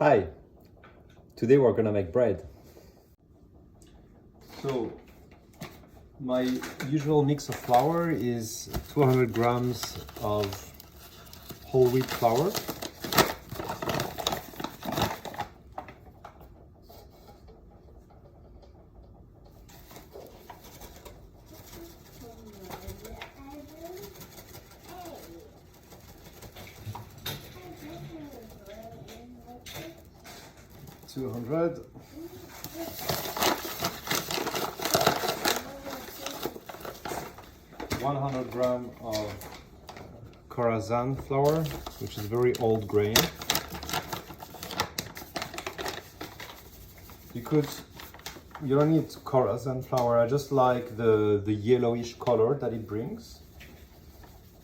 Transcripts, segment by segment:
Hi, today we're gonna make bread. So my usual mix of flour is 200 grams of whole wheat flour, $200. 100 grams of Khorasan flour, which is very old grain. You don't need Khorasan flour. I just like the yellowish color that it brings.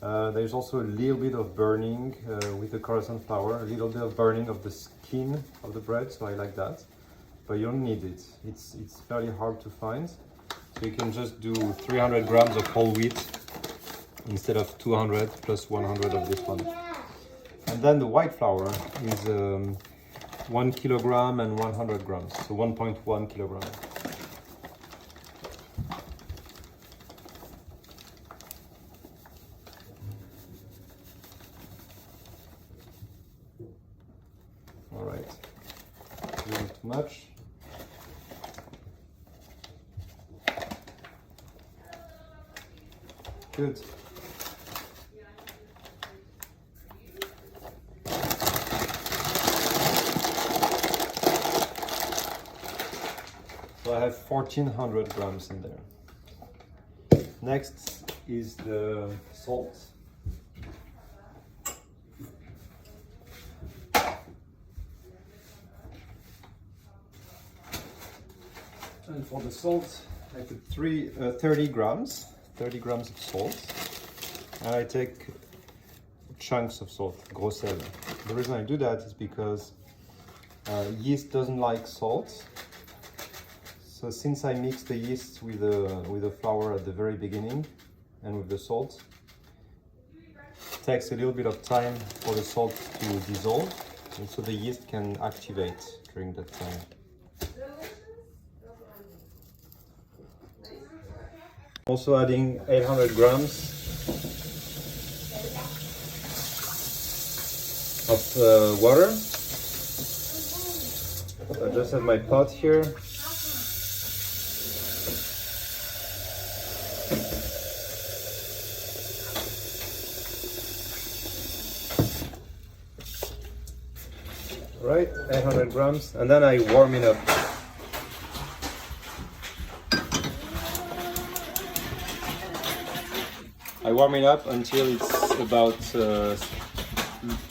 There's also a little bit of burning with the Khorasan flour, a little bit of burning of the skin of the bread, so I like that. But you don't need it. It's fairly hard to find. So you can just do 300 grams of whole wheat instead of 200 plus 100 of this one. And then the white flour is 1 kilogram and 100 grams, so 1.1 kilogram. All right, not too much. Good. So I have 1400 grams in there. Next is the salt. And for the salt, I put 30 grams of salt, and I take chunks of salt, gros sel. The reason I do that is because yeast doesn't like salt. So since I mix the yeast with the flour at the very beginning and with the salt, it takes a little bit of time for the salt to dissolve, and so the yeast can activate during that time. Also adding 800 grams of water. I just have my pot here. Right, 800 grams, and then I warm it up. I warm it up until it's about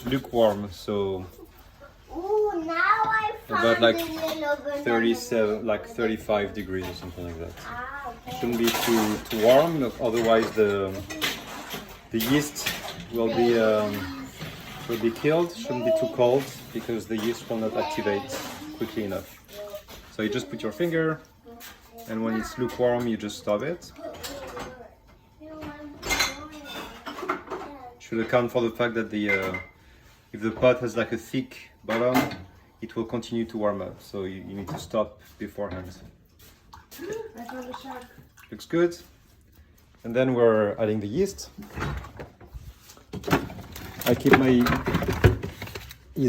lukewarm, so about like 37, like 35 degrees or something like that. Okay. Shouldn't be too warm, otherwise the yeast will be killed. Shouldn't be too cold because the yeast will not activate quickly enough. So you just put your finger, and when it's lukewarm, you just stop it. Should account for the fact that if the pot has like a thick bottom, it will continue to warm up. So you need to stop beforehand. I found a shark. Looks good. And then we're adding the yeast. I keep my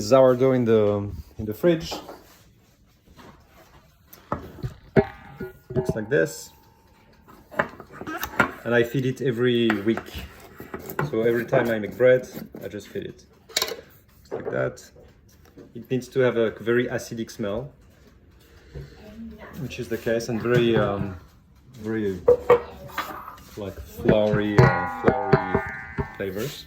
sourdough in the fridge. Looks like this. And I feed it every week. So every time I make bread, I just feed it. Like that. It needs to have a very acidic smell, which is the case, and very like flowery flavors.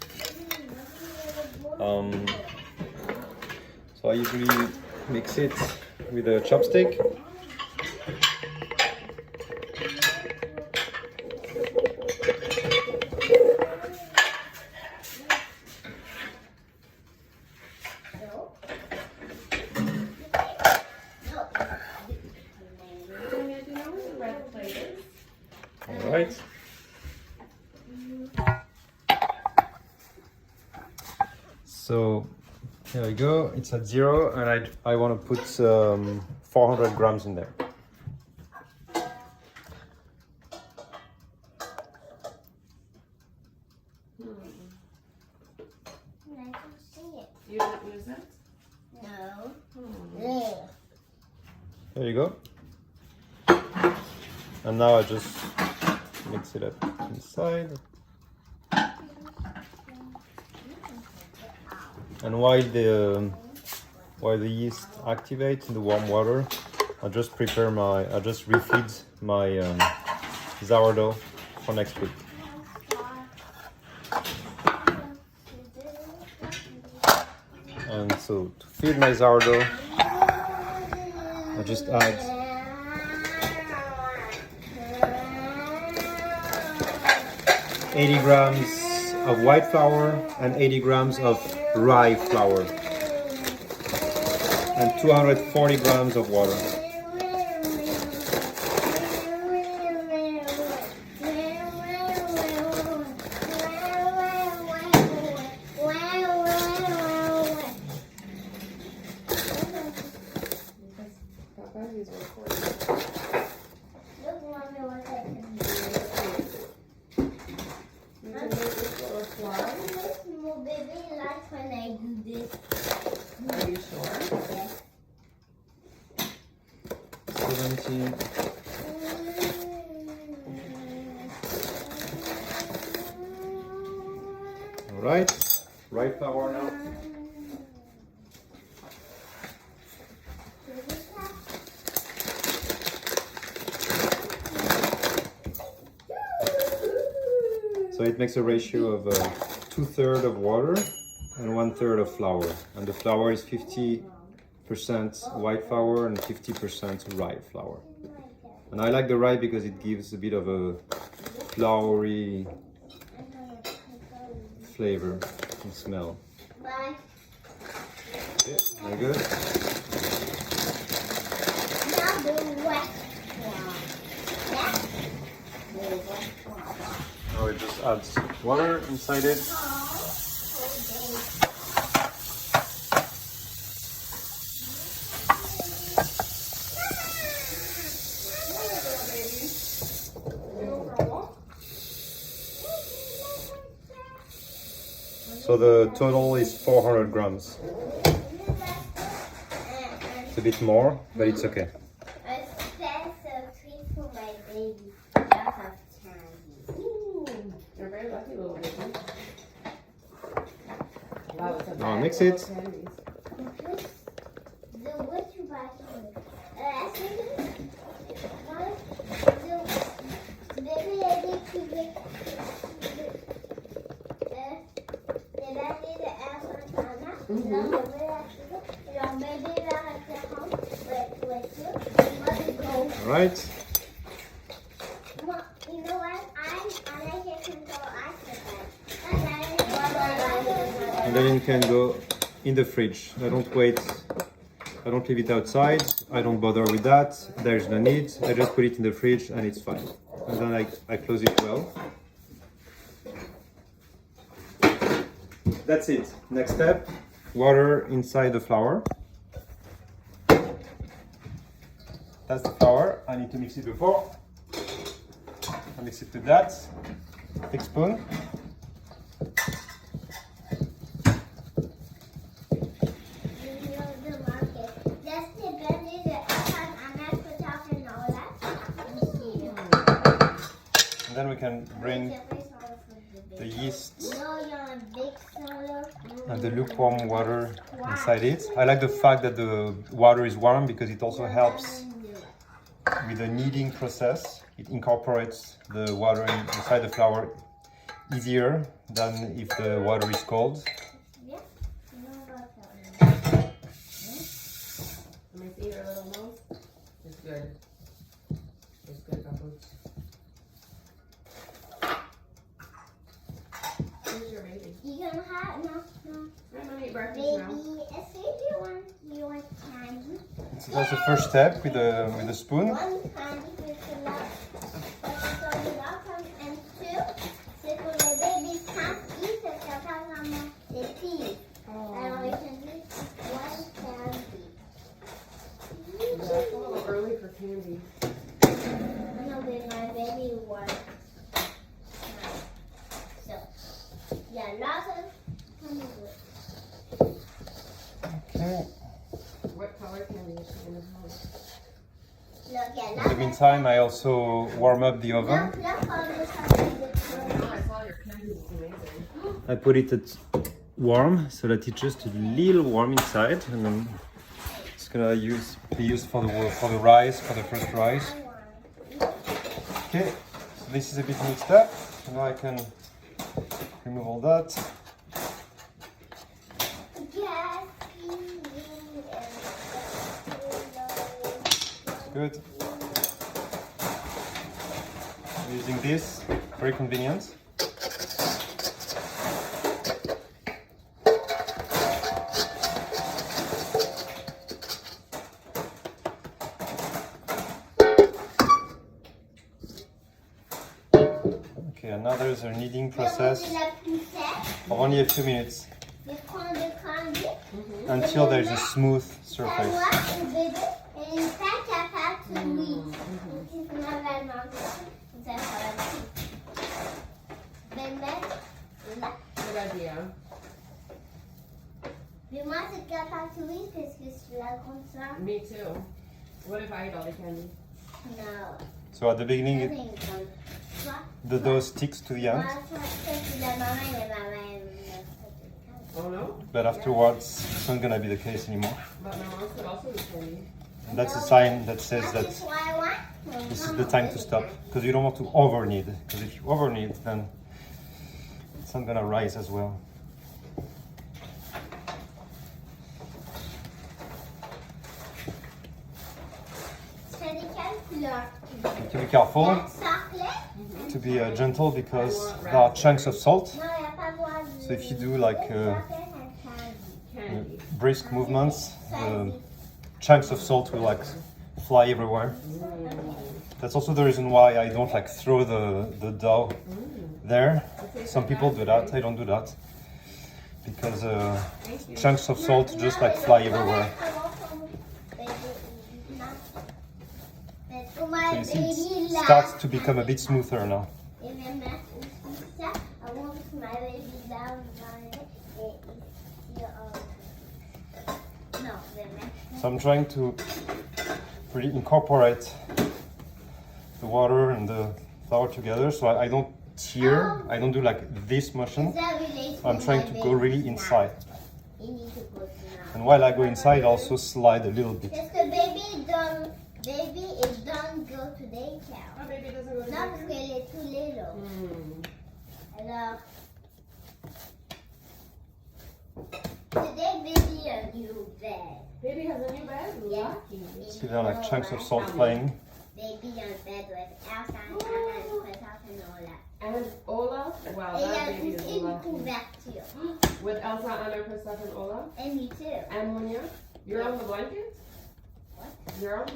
So I usually mix it with a chopstick. All right. So Here we go. It's at 0, and I want to put 400 grams in there. I can see it. You don't use it? No. There you go. And now I just mix it up inside. And while the yeast activates in the warm water, I just refeed my sourdough for next week. And so to feed my sourdough, I just add 80 grams of white flour and 80 grams of rye flour and 240 grams of water. Are you sure? 17. All right, rye flour now. So it makes a ratio of 2/3 of water and 1/3 of flour. And the flour is 50% white flour and 50% rye flour. And I like the rye because it gives a bit of a floury flavor and smell. Bye. Okay, very good. Now the wet one. Yeah? The wet one. Now it just adds water inside it. So the total is 400 grams. It's a bit more, but it's okay. A special treat for my baby. Lots of candy. You're very lucky, little baby. Wow, it's a Now bag mix full it. of candies. The what you buy here? I think the baby lady to make. Did I need to ask my Anna? Your baby at home with you. All right. You know what? I like can go And then it can go in the fridge. I don't wait. I don't leave it outside. I don't bother with that. There's no need. I just put it in the fridge and it's fine. And then I close it well. That's it. Next step, water inside the flour. That's the flour. I need to mix it before. I mix it with that. Big spoon. And then we can bring the yeast and the lukewarm water inside it. I like the fact that the water is warm because it also helps with the kneading process. It incorporates the water inside the flour easier than if the water is cold. Let me see your little nose. It's good. It's good, Papuch. Where's your baby? You gonna have no. I'm gonna eat breakfast Baby, now. I see you want candy. So that's the first step with the spoon. One candy with the love. So you welcome and two. C'est pour les babies can't eat it. They'll have the teeth. And we can eat Yeah, lots of candy. Okay. What color candy is she gonna have? Look, yeah, In lots the meantime, I also warm up the oven. Look all this candy. I saw your candy is amazing. I put it at warm so that it's just a little warm inside, and then it's gonna be used for the rice, for the first rice. Okay, so this is a bit mixed up. So now I can remove all that. Good. I'm using this, very convenient. Okay, and now there's a kneading process of only a few minutes until there's a smooth surface. Good idea. Mais moi, c'est capable de oui parce que je la comme ça. Me too. What if I eat all the candy? No. So at the beginning, Nothing comme ça. the dough sticks to the end, Moi, c'est la maman et la maman. Oh no? but afterwards, it's not gonna be the case anymore. But my mom said also eat candy. And that's a sign that says that That's why I want. this is the time to stop, because you don't want to over knead. Because if you over knead, then it's not gonna rise as well. C'est de quelle couleur? You have to be careful, Chocolat? to be gentle, because there are chunks of salt. Non, il n'y a pas droit de. So if you do like Candy. brisk movements, chunks of salt will like fly everywhere. That's also the reason why I don't like throw the dough there. Some people do that, I don't do that. Because chunks of salt just like fly everywhere. So you see it starts to become a bit smoother now. So I'm trying to really incorporate the water and the flour together, so I don't tear, I don't do like this motion. I'm trying to go really inside. And while I go inside, I also slide a little bit. Parce que baby it don't go to daycare. Oh, baby doesn't go to Non, parce daycare? qu'elle est tout little. Alors, today baby a new bed. Baby has a new bed? Yeah. Lucky. See there are like chunks of salt flying. Baby on bed with Elsa and Anna and Khorasan and Ola. And Ola? Wow, Et il y that a baby juste is une lucky. couverture. With Elsa, Anna, Kristoff, and Ola? And me too. And Munya? You're on the blanket? What? You're on?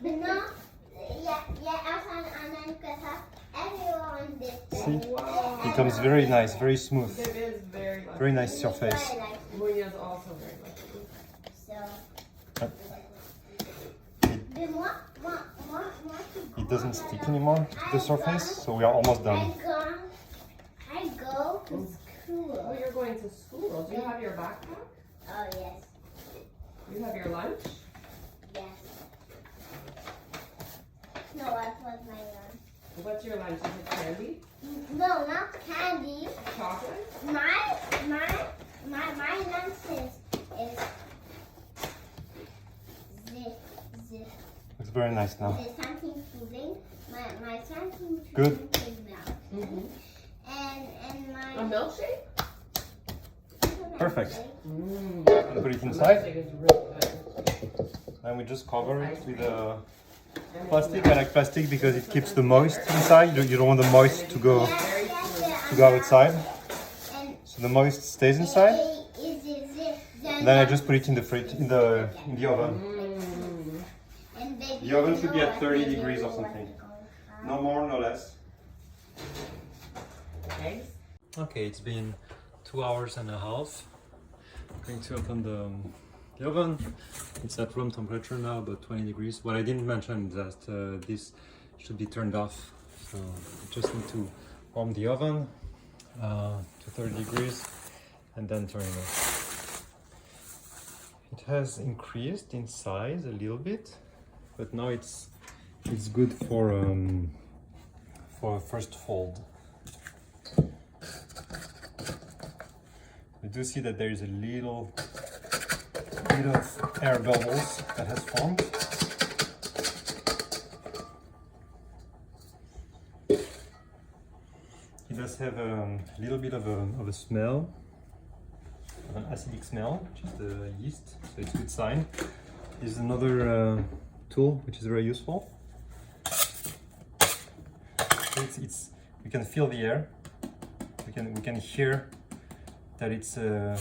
But no, yeah, Elsa and Anna and Khorasan, everyone on this bed. See? Wow. It becomes very nice, very smooth. Baby is very lucky. Very nice surface. Munya's also very lucky. So, It, moi, it doesn't stick anymore to the surface, so we are almost done. I go to Oh, school. you're going to school. Do you have your backpack? Oh, yes. You have your lunch? Yes. No, what was my lunch? What's your lunch? Is it candy? No, not candy. Chocolate? My lunch is Looks very nice now. something pudding. My something Good. pudding is milk. Mm-hmm. And A my milkshake? Perfect. Mmm. Put it inside, Milkshake is really good. and we just cover it with plastic. I like plastic because it keeps the moist inside. You don't want the moist to go outside. and So the moist stays inside. and Then I just put it in the oven. And baby, The oven should be at what 30 baby degrees or will something. want. No more, no less. Eggs? Okay, it's been 2 hours and a half. I'm going to open the oven. It's at room temperature now, about 20 degrees. What I didn't mention is that this should be turned off. So I just need to warm the oven. to 30 degrees and then turning off. It has increased in size a little bit, but now it's good for a first fold. We do see that there is a little bit of air bubbles that has formed. It does have a little bit of a smell, of an acidic smell, which is the yeast, so it's a good sign. This is another tool which is very useful. We can feel the air. We can hear that it's that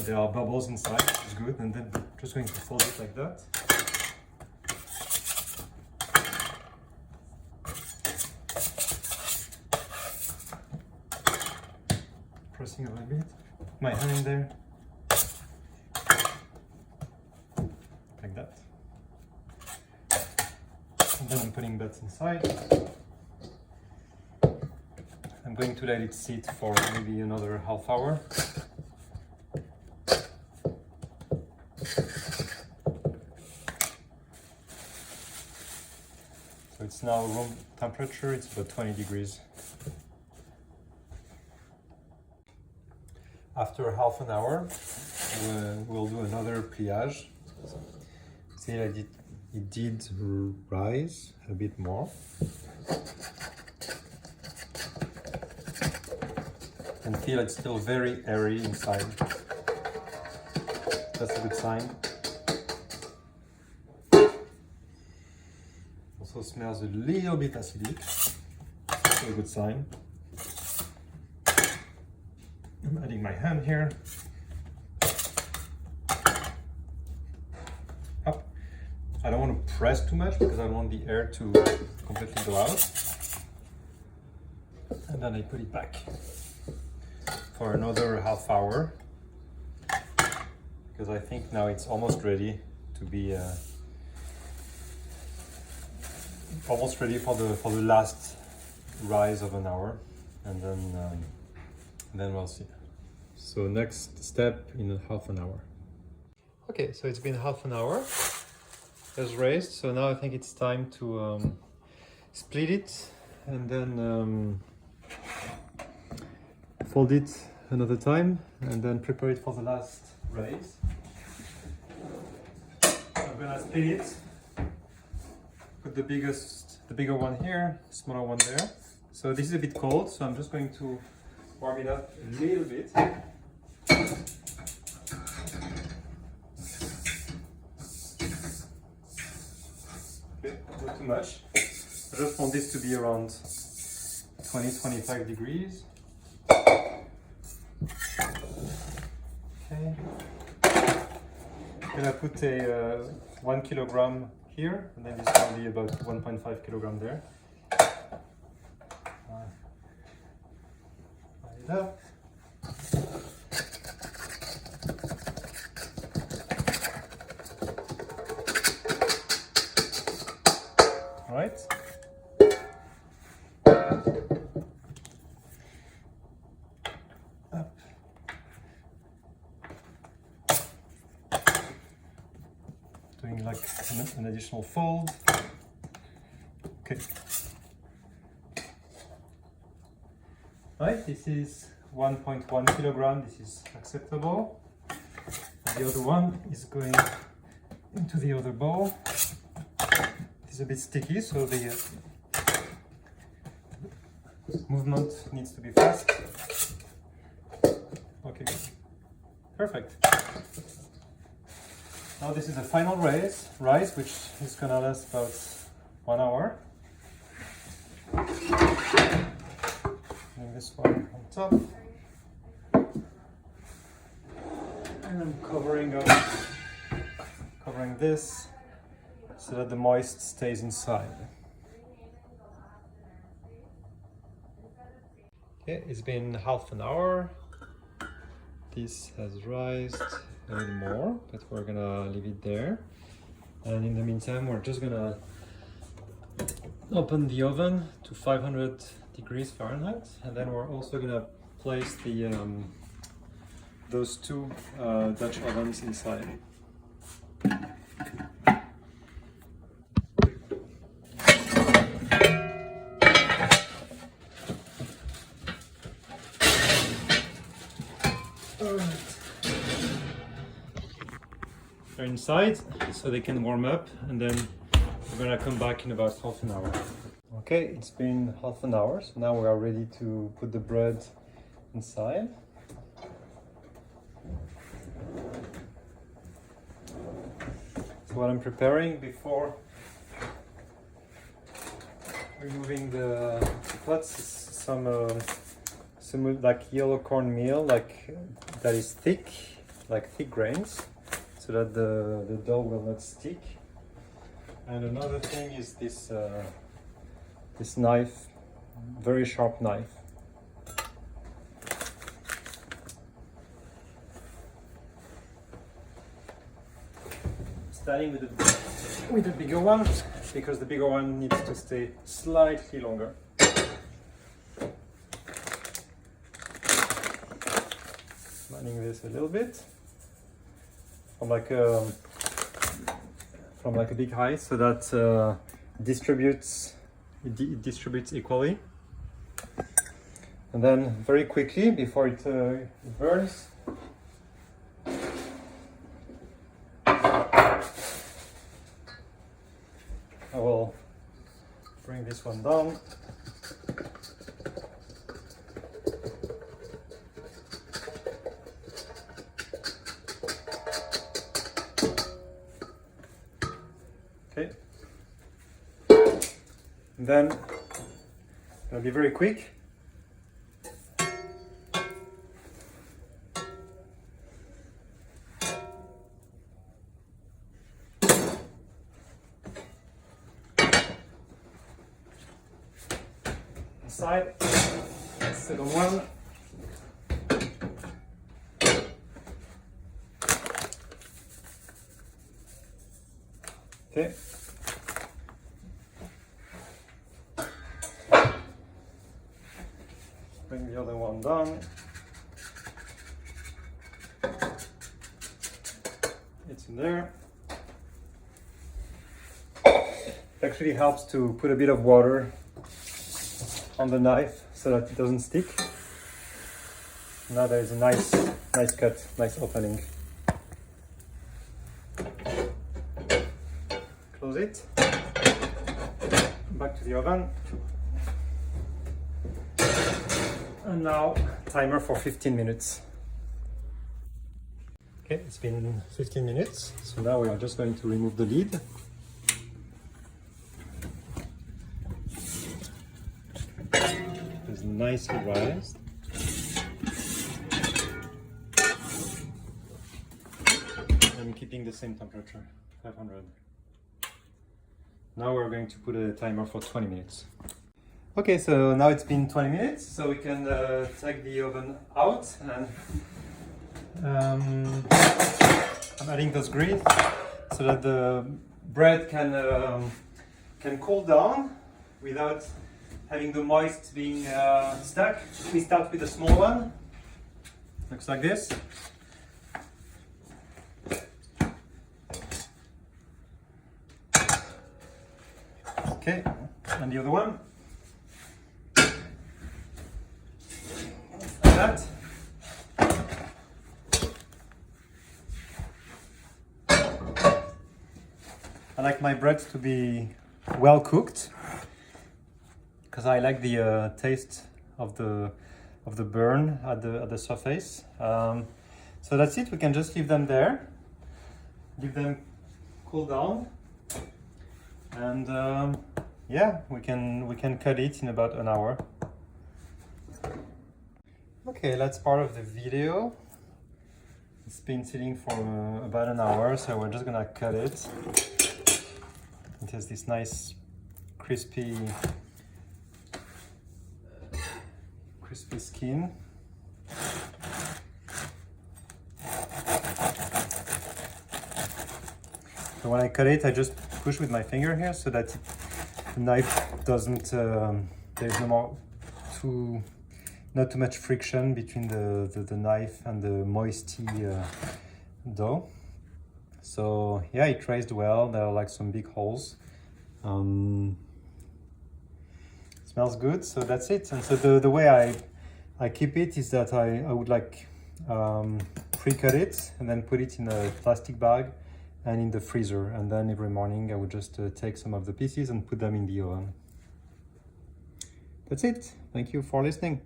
there are bubbles inside, which is good. And then we're just going to fold it like that. Pressing a little bit. My hand in there. Like that. And then I'm putting that inside. I'm going to let it sit for maybe another half hour. So it's now room temperature, it's about 20 degrees. After half an hour, we'll do another pliage. See that it did rise a bit more. And feel it's still very airy inside. That's a good sign. Also smells a little bit acidic. That's a good sign. I'm adding my hand here. Up. I don't want to press too much because I don't want the air to completely go out. And then I put it back for another half hour, because I think now it's almost ready to be almost ready for the last rise of an hour, and then we'll see. So next step in half an hour. Okay, so it's been half an hour. It's raised, so now I think it's time to split it and then fold it another time and then prepare it for the last raise. I'm gonna split it. Put the bigger one here, smaller one there. So this is a bit cold, so I'm just going to warm it up a little bit. Okay, not too much. I just want this to be around 20-25 degrees. Okay. I'm gonna put a 1 kilogram here, and then this will be about 1.5 kilogram there. Light it up. All right. Up. Doing like an additional fold. Okay. Right, this is 1.1 kilogram, this is acceptable. The other one is going into the other bowl. It's a bit sticky, so the movement needs to be fast. Okay, perfect. Now this is the final rise, which is gonna last about 1 hour. Putting this one on top. And I'm covering this so that the moist stays inside. Okay, it's been half an hour. This has raised a little more, but we're gonna leave it there. And in the meantime, we're just gonna open the oven to 500 degrees Fahrenheit, and then we're also gonna place the those two Dutch ovens inside. They're inside, so they can warm up, and then we're gonna come back in about half an hour. Okay, it's been half an hour, so now we are ready to put the bread inside. So what I'm preparing before removing the pots is some like yellow cornmeal, like that is thick, like thick grains, so that the dough will not stick. And another thing is this this knife, very sharp knife. Starting with the bigger one, because the bigger one needs to stay slightly longer. Lining this a little bit from like a big height, so that it distributes equally. And then very quickly, before it burns, I will bring this one down. Okay. And then it'll be very quick. Side, second one. Okay. Bring the other one down. It's in there. It actually helps to put a bit of water on the knife so that it doesn't stick. Now there is a nice cut, nice opening. Close it. Back to the oven. And now timer for 15 minutes. Okay, it's been 15 minutes. So now we are just going to remove the lid. It's nicely raised. I'm keeping the same temperature, 500. Now we're going to put a timer for 20 minutes. Okay, so now it's been 20 minutes, so we can take the oven out, and I'm adding those gris so that the bread can cool down without having the moist being stuck. We start with a small one, looks like this. Okay, and the other one. Like that. I like my bread to be well cooked, because I like the taste of the burn at the surface. So that's it. We can just leave them there, leave them cool down, and yeah, we can cut it in about an hour. Okay, that's part of the video. It's been sitting for about an hour, so we're just gonna cut it. It has this nice crispy skin. So when I cut it, I just push with my finger here so that the knife doesn't, there's no more not too much friction between the knife and the moisty dough. So yeah, it raised well. There are like some big holes. Smells good. So that's it. And so the way I keep it is that I would like pre-cut it and then put it in a plastic bag and in the freezer, and then every morning I would just take some of the pieces and put them in the oven. That's it. Thank you for listening.